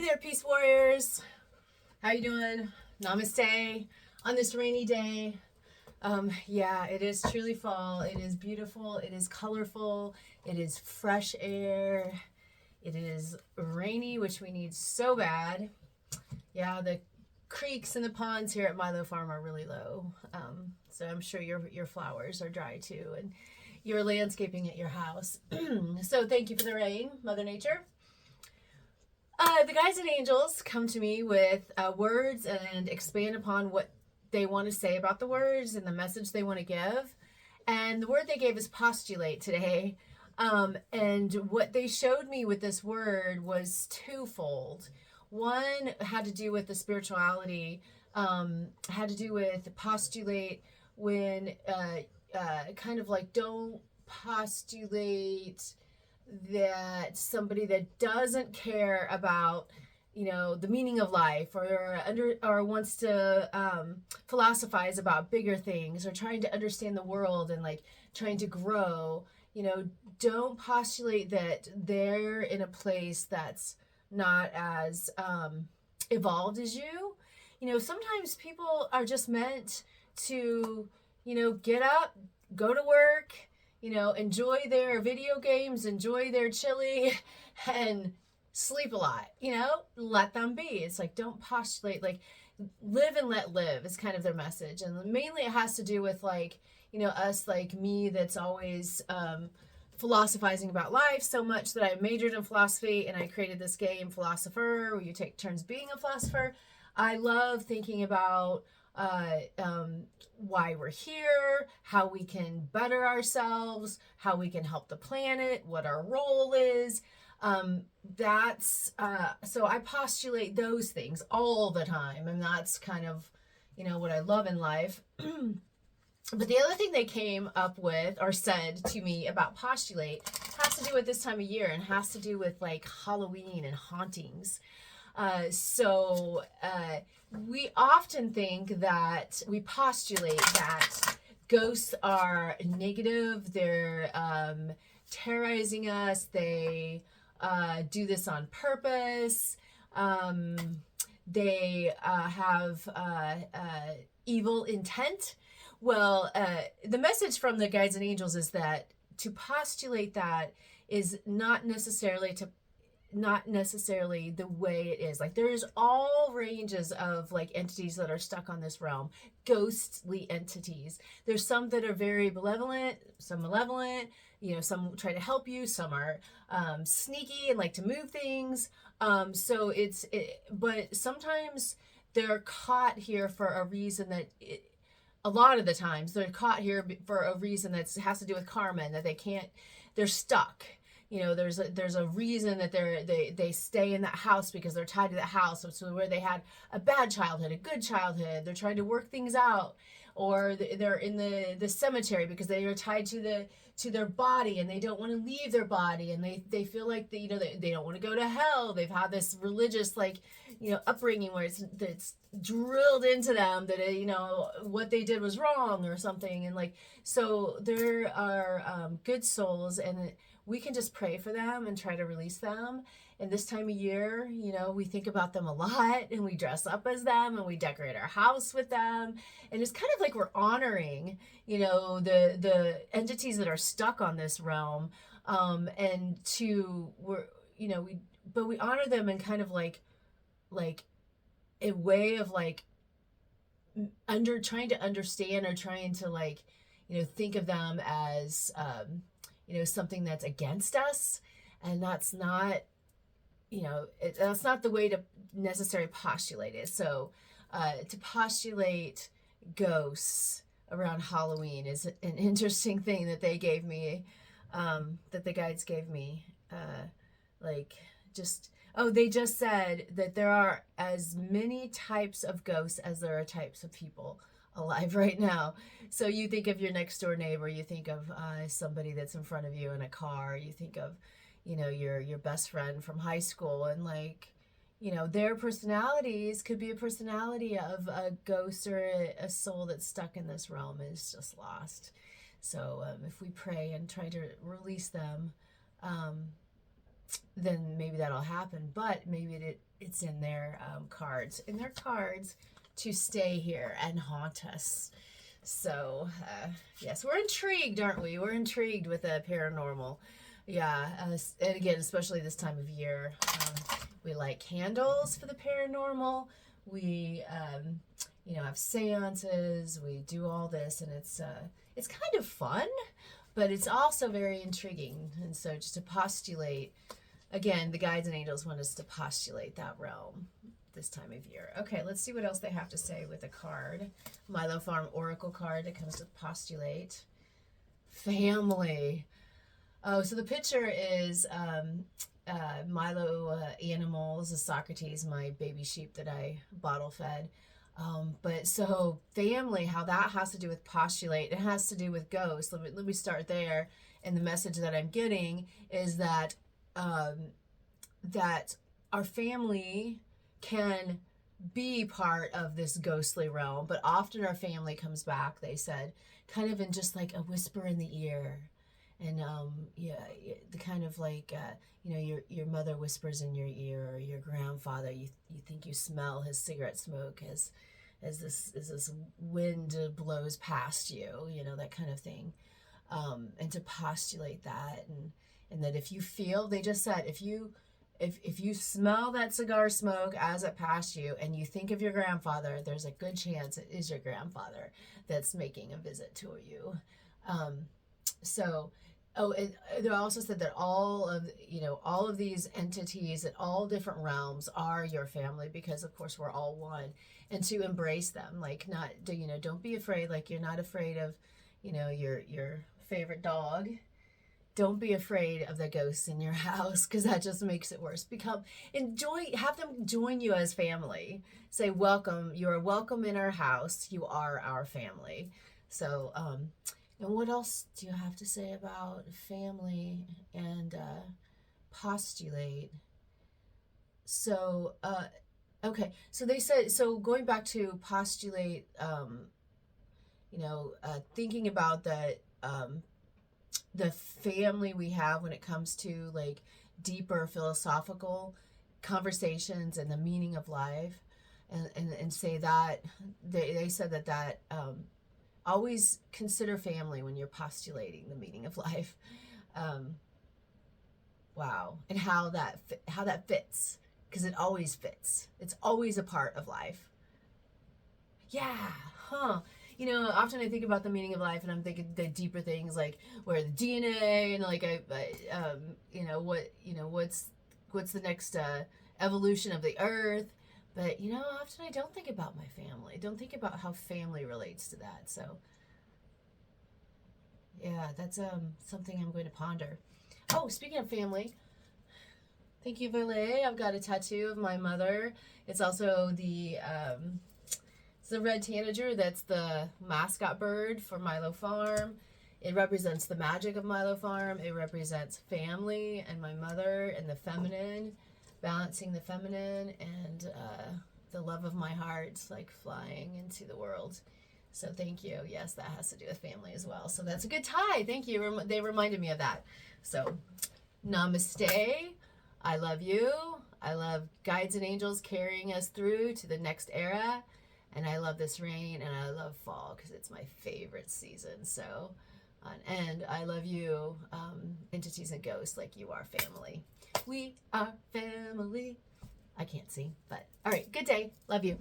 there, peace warriors. How you doing? Namaste on this rainy day. Yeah, it is truly fall. It is beautiful. It is colorful. It is fresh air. It is rainy, which we need so bad. Yeah, the creeks and the ponds here at Milo Farm are really low. So I'm sure your flowers are dry too, and your landscaping at your house. So thank you for the rain, Mother Nature. The guides and angels come to me with words and expand upon what they want to say about the words and the message they want to give. And the word they gave is postulate today. And what they showed me with this word was twofold. One had to do with the spirituality, had to do with postulate when kind of like don't postulate that somebody that doesn't care about the meaning of life or wants to philosophize about bigger things or trying to understand the world and like trying to grow, don't postulate that they're in a place that's not as evolved as you. Sometimes people are just meant to get up, go to work, enjoy their video games, enjoy their chili, and sleep a lot, let them be. It's like, don't postulate, like, live and let live is kind of their message. And mainly it has to do with, like, us, like me, that's always philosophizing about life so much that I majored in philosophy and I created this game, Philosopher, where you take turns being a philosopher. I love thinking about why we're here, how we can better ourselves, how we can help the planet, what our role is. So I postulate those things all the time, and that's kind of what I love in life. But the other thing they came up with or said to me about postulate has to do with this time of year and has to do with like Halloween and hauntings. We often think that we postulate that ghosts are negative, they're terrorizing us, they do this on purpose, they have evil intent. Well, the message from the guides and angels is that to postulate that is not necessarily the way it is. Like, there's all ranges of like entities that are stuck on this realm, ghostly entities. There's some that are very benevolent, some malevolent, some try to help you, some are sneaky and like to move things. But sometimes they're caught here for a reason a lot of the times they're caught here for a reason that has to do with karma, and that they're stuck. There's a reason that they stay in that house because they're tied to that house. So where they had a bad childhood, a good childhood, they're trying to work things out, or they're in the cemetery because they are tied to their body and they don't want to leave their body, and they feel like they don't want to go to hell. They've had this religious upbringing where it's drilled into them that what they did was wrong or something, and like, so there are good souls, and we can just pray for them and try to release them. And this time of year, we think about them a lot, and we dress up as them, and we decorate our house with them. And it's kind of like we're honoring, the entities that are stuck on this realm. We honor them in kind of like a way of like trying to understand, or trying to like, think of them as, something that's against us. And that's not, that's not the way to necessarily postulate it. So to postulate ghosts around Halloween is an interesting thing that they gave me, that the guides gave me. They just said that there are as many types of ghosts as there are types of people alive right now. So you think of your next door neighbor, you think of somebody that's in front of you in a car, you think of your best friend from high school, and like, their personalities could be a personality of a ghost or a soul that's stuck in this realm, is just lost. So if we pray and try to release them, then maybe that'll happen. But maybe it's in their cards. In their cards to stay here and haunt us. So, yes, we're intrigued, aren't we? We're intrigued with the paranormal. Yeah, and again, especially this time of year, we light candles for the paranormal. We, have seances. We do all this, and it's kind of fun, but it's also very intriguing. And so, just to postulate, again, the guides and angels want us to postulate that realm this time of year. Okay, let's see what else they have to say with a card. Milo Farm Oracle card that comes with postulate. Family. Oh, so the picture is Milo animals, is Socrates, my baby sheep that I bottle fed. But so family, how that has to do with postulate, it has to do with ghosts. Let me start there. And the message that I'm getting is that that our family can be part of this ghostly realm, but often our family comes back, they said, kind of in just like a whisper in the ear. And the kind of like your mother whispers in your ear, or your grandfather, you think you smell his cigarette smoke as this wind blows past you, that kind of thing. And to postulate that, and that if you feel, they just said, if you smell that cigar smoke as it passed you and you think of your grandfather, there's a good chance it is your grandfather that's making a visit to you. And they also said that all of these entities at all different realms are your family, because of course we're all one, and to embrace them, like, don't be afraid, like you're not afraid of, your favorite dog. Don't be afraid of the ghosts in your house, because that just makes it worse. Have them join you as family. Say, welcome, you are welcome in our house. You are our family. So, and what else do you have to say about family and postulate? So, okay. So they said, so going back to postulate, thinking about the family we have when it comes to like deeper philosophical conversations and the meaning of life, and say that they said that always consider family when you're postulating the meaning of life. Wow. And how that fits, because it always fits. It's always a part of life. Yeah. Often I think about the meaning of life, and I'm thinking the deeper things, like where the DNA, and like what's the next evolution of the earth. But often I don't think about my family. Don't think about how family relates to that. So yeah, that's something I'm going to ponder. Oh, speaking of family, thank you, Valet. I've got a tattoo of my mother. It's also the red tanager. That's the mascot bird for Milo Farm. It represents the magic of Milo Farm. It represents family and my mother and the feminine, balancing the feminine and the love of my heart, like flying into the world. So thank you. Yes, that has to do with family as well. So that's a good tie. Thank you. They reminded me of that. So namaste. I love you. I love guides and angels carrying us through to the next era. And I love this rain, and I love fall because it's my favorite season. So, and I love you, entities and ghosts, like you are family. We are family. I can't sing, but all right. Good day. Love you.